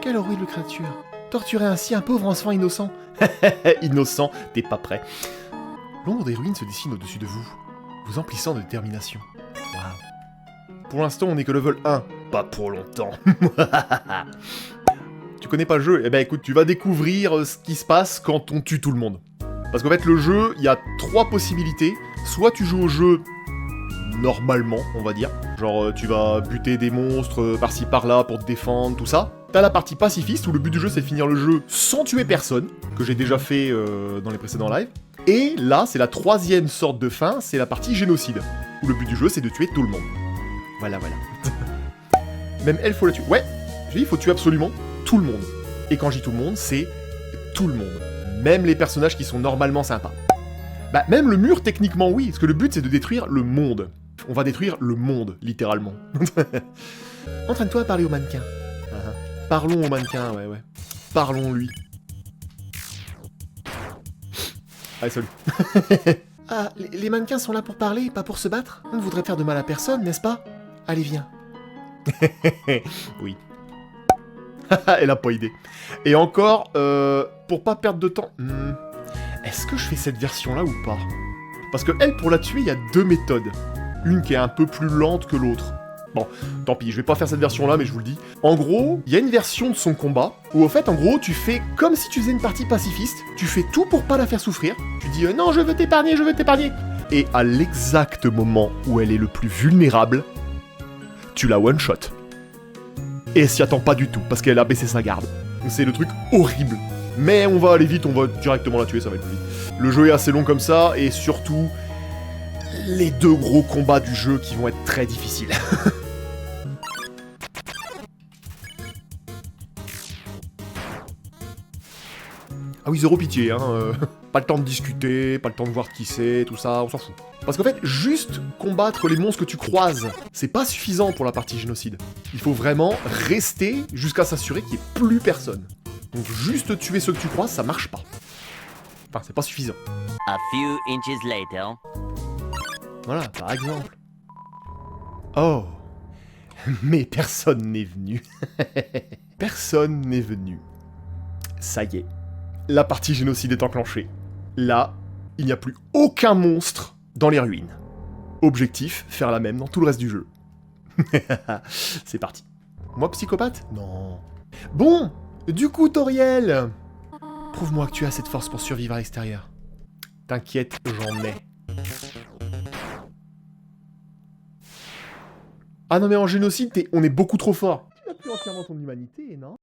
Quelle horrible créature. Torturer ainsi un pauvre enfant innocent. Innocent, t'es pas prêt. L'ombre des ruines se dessine au-dessus de vous, vous emplissant de détermination. Waouh. Pour l'instant, on n'est que level 1. Pas pour longtemps. Tu connais pas le jeu? Eh ben écoute, tu vas découvrir ce qui se passe quand on tue tout le monde. Parce qu'en fait, le jeu, il y a 3 possibilités. Soit tu joues au jeu normalement, on va dire. Genre, tu vas buter des monstres par-ci par-là pour te défendre, tout ça. T'as la partie pacifiste, où le but du jeu, c'est de finir le jeu sans tuer personne, que j'ai déjà fait dans les précédents lives. Et là, c'est la 3e sorte de fin, c'est la partie génocide, où le but du jeu, c'est de tuer tout le monde. Voilà, voilà. Même elle, faut la tuer. Ouais, j'ai dit, il faut tuer absolument tout le monde. Et quand je dis tout le monde, c'est tout le monde. Même les personnages qui sont normalement sympas. Bah, même le mur, techniquement, oui, parce que le but, c'est de détruire le monde. On va détruire le monde, littéralement. Entraîne-toi à parler au mannequin. Parlons au mannequin, ouais. Parlons-lui. Allez, salut. Ah, les mannequins sont là pour parler, pas pour se battre. On ne voudrait faire de mal à personne, n'est-ce pas? Allez, viens. Oui. Elle a pas idée. Et encore, pour pas perdre de temps... Est-ce que je fais cette version-là ou pas? Parce que elle, pour la tuer, il y a 2 méthodes. Une qui est un peu plus lente que l'autre. Bon, tant pis, je vais pas faire cette version-là, mais je vous le dis. En gros, il y a une version de son combat, où au fait, en gros, tu fais comme si tu faisais une partie pacifiste, tu fais tout pour pas la faire souffrir, tu dis non, je veux t'épargner, je veux t'épargner. Et à l'exact moment où elle est le plus vulnérable, tu la one-shot. Et elle s'y attend pas du tout, parce qu'elle a baissé sa garde. C'est le truc horrible. Mais on va aller vite, on va directement la tuer, ça va être vite. Le jeu est assez long comme ça, et surtout, les 2 gros combats du jeu qui vont être très difficiles. Ah oui, zéro pitié, hein. Pas le temps de discuter, pas le temps de voir qui c'est, tout ça, on s'en fout. Parce qu'en fait, juste combattre les monstres que tu croises, c'est pas suffisant pour la partie génocide. Il faut vraiment rester jusqu'à s'assurer qu'il n'y ait plus personne. Donc juste tuer ceux que tu croises, ça marche pas. Enfin, c'est pas suffisant. A few inches later. Voilà, par exemple. Oh. Mais personne n'est venu. Personne n'est venu. Ça y est. La partie génocide est enclenchée. Là, il n'y a plus aucun monstre dans les ruines. Objectif, faire la même dans tout le reste du jeu. C'est parti. Moi, psychopathe? Non. Bon, du coup, Toriel, prouve-moi que tu as cette force pour survivre à l'extérieur. T'inquiète, j'en ai. Ah non mais en génocide, on est beaucoup trop fort. Tu n'as plus entièrement ton humanité, non?